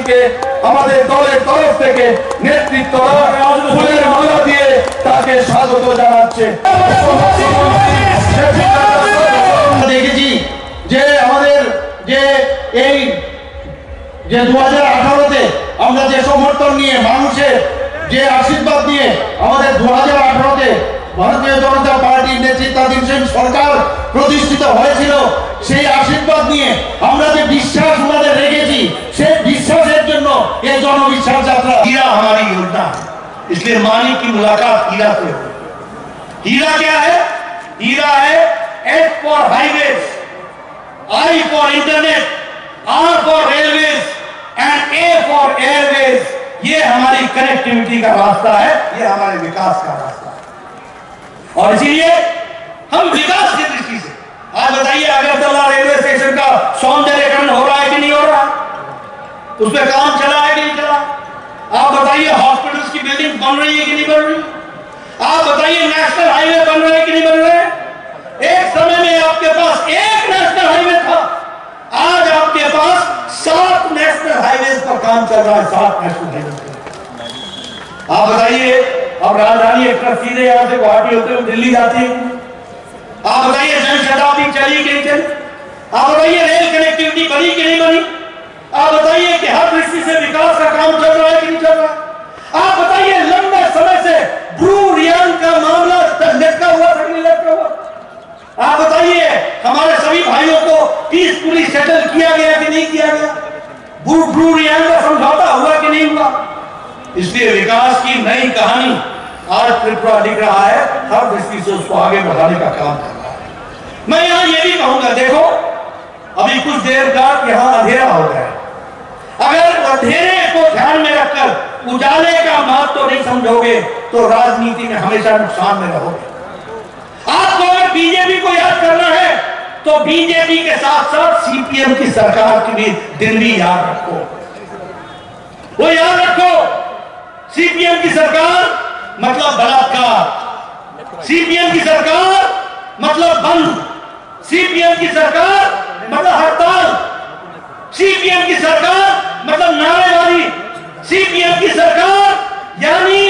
বাহিনীকে আমাদের দলের তরফ থেকে নেতৃত্বরা ফুলের মালা দিয়ে তাকে স্বাগত জানাচ্ছে। দেখেছি যে আমাদের যে এই যে 2018-তে আমরা যে সমর্থন নিয়ে মানুষের যে আশীর্বাদ নিয়ে আমাদের 2018-তে ভারতীয় জনতা পার্টির নেতৃত্বাধীন সরকার প্রতিষ্ঠিত হয়েছিল, সেই আশীর্বাদ নিয়ে আমরা যে বিশ্বাস আমাদের রেখেছি, সেই বিশ্বাসের জন্য এই জনবিশ্বাস যাত্রা। हीरा हमारी योजना, इसलिए मानिक की मुलाकात हीरा से हुई। हीरा क्या है? हीरा है H for highways, I for internet, R for railways and A for airways। ये हमारी कनेक्टिविटी का रास्ता है, ये हमारे विकास का रास्ता है। और इसीलिए हम विकास की दृष्टि से आज बताइए, अगरतला रेलवे स्टेशन का सौंदर्यीकरण हो रहा है कि नहीं हो रहा? उस पर काम चला है कि नहीं चला? आप बताइए, हॉस्पिटल्स की बिल्डिंग बन रही है कि नहीं बन रही? आप बताइए, नेशनल हाईवे बन रहे हैं कि नहीं बन रहे? एक समय में आपके पास एक नेशनल हाईवे था, आज आपके पास 7 नेशनल हाईवे पर काम चल रहा है। 7 नेशनल हाईवे। आप बताइए, अब राजधानी एक्सप्रेस सीधे यहां से गुवाहाटी होते हुए दिल्ली जाती है। आप बताइए, जनशताब्दी चली कि नहीं चली? आप बताइए, रेल कनेक्टिविटी बनी कि नहीं बनी? आप बताइए कि हर दृष्टि से विकास का काम चल रहा है कि नहीं चल रहा? आप बताइए, लंबे समय से ब्रू रियांग का मामला लटका हुआ था कि नहीं लटका हुआ? आप बताइए, हमारे सभी भाइयों को पीसफुली सेटल किया गया कि नहीं किया गया? ब्रू रियांग का समझौता हुआ कि नहीं हुआ? इसलिए विकास की नई कहानी आज त्रिपुरा दिख रहा है, हर दृष्टि से उसको आगे बढ़ाने का काम कर रहा है। मैं यहां ये भी कहूंगा, देखो अभी कुछ देर बाद यहां अंधेरा हो गया है। अगर अंधेरे को ध्यान में रखकर उजाले का महत्व नहीं समझोगे तो राजनीति में हमेशा नुकसान में रहोगे। आपको अगर बीजेपी को याद करना है तो बीजेपी के साथ साथ सीपीएम की सरकार की भी दिन भी याद रखो। वो याद रखो, सीपीएम की सरकार मतलब बलात्कार, सीपीएम की सरकार मतलब बंद, सीपीएम की सरकार मतलब हड़ताल, सीपीएम की सरकार मतलब नारेबाजी, सीपीएम की सरकार यानी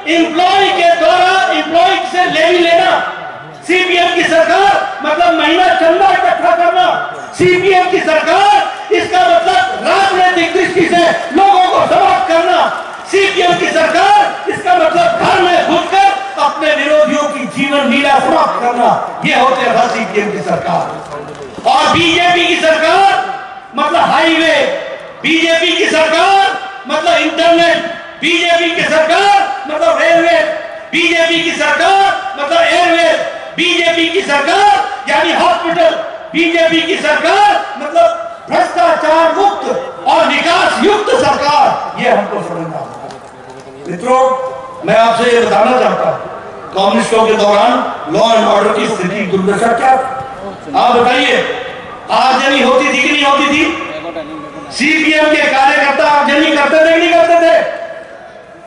एम्प्लॉय के द्वारा एम्प्लॉय से लेवी लेना, सीपीएम की सरकार मतलब महीना चंदा इकट्ठा करना, सीपीएम की सरकार इसका मतलब राजनीतिक दृष्टि से लोगों को समाप्त करना, सीपीएम की सरकार इसका मतलब घर में घुसकर अपने विरोधियों की जीवन लीला समाप्त करना। ये होते हैं सीपीएम की सरकार। और बीजेपी की सरकार मतलब हाईवे, बीजेपी की सरकार मतलब इंटरनेट, बीजेपी की सरकार मतलब रेलवे, बीजेपी की सरकार मतलब एयरवे, बीजेपी की सरकार यानी हॉस्पिटल, बीजेपी की सरकार मतलब भ्रष्टाचार मुक्त और विकास युक्त सरकार। ये हमको समझना होगा। मित्रों, मैं आपसे ये बताना चाहता हूं, कम्युनिस्टों के दौरान लॉ एंड ऑर्डर की स्थिति दुर्दशा क्या? आप बताइए, आगजनी होती थी कि नहीं होती थी? सीपीएम के कार्यकर्ता आगजनी करते थे कि नहीं करते थे?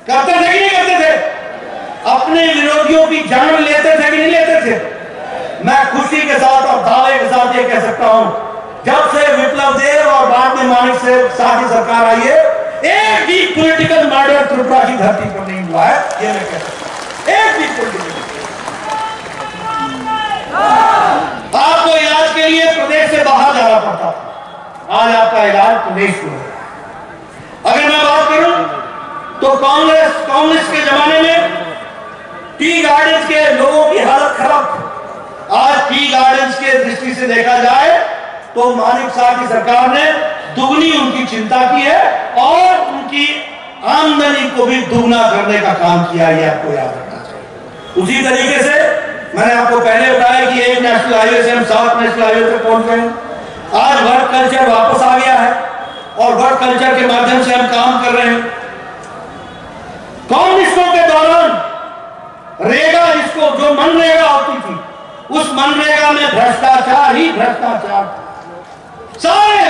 करते थे कि नहीं करते थे? अपने विरोधियों की जान लेते थे कि नहीं लेते थे? मैं खुशी के साथ और दावे के साथ ये कह सकता हूं, जब से विप्लव देव और बाद में मानिक से साथ की सरकार आई है, एक भी पॉलिटिकल मर्डर त्रिपुरा की धरती पर नहीं हुआ है। ये मैं कह सकता हूं, एक भी पॉलिटिकल। आपको इलाज के लिए प्रदेश से बाहर जाना पड़ता था, आज आपका इलाज प्रदेश में है। अगर मैं बात करूं तो कांग्रेस के जमाने में टी गार्डन्स के लोगों की हालत खराब थी। आज टी गार्डन्स के दृष्टि से देखा जाए तो मानिक शाह की सरकार ने दुगनी उनकी चिंता की है और उनकी आमदनी को भी दुगना करने का काम किया। ये आपको याद रखना चाहिए। उसी तरीके से मैंने आपको पहले बताया कि एक नेशनल हाईवे से हम 7 नेशनल हाईवे तक पहुंच गए। आज वर्क कल्चर वापस आ गया है और वर्क कल्चर के माध्यम से हम काम कर रहे हैं। कम्युनिस्टों के दौरान रेगा, इसको जो मनरेगा होती थी, उस मनरेगा में भ्रष्टाचार ही भ्रष्टाचार था। सारे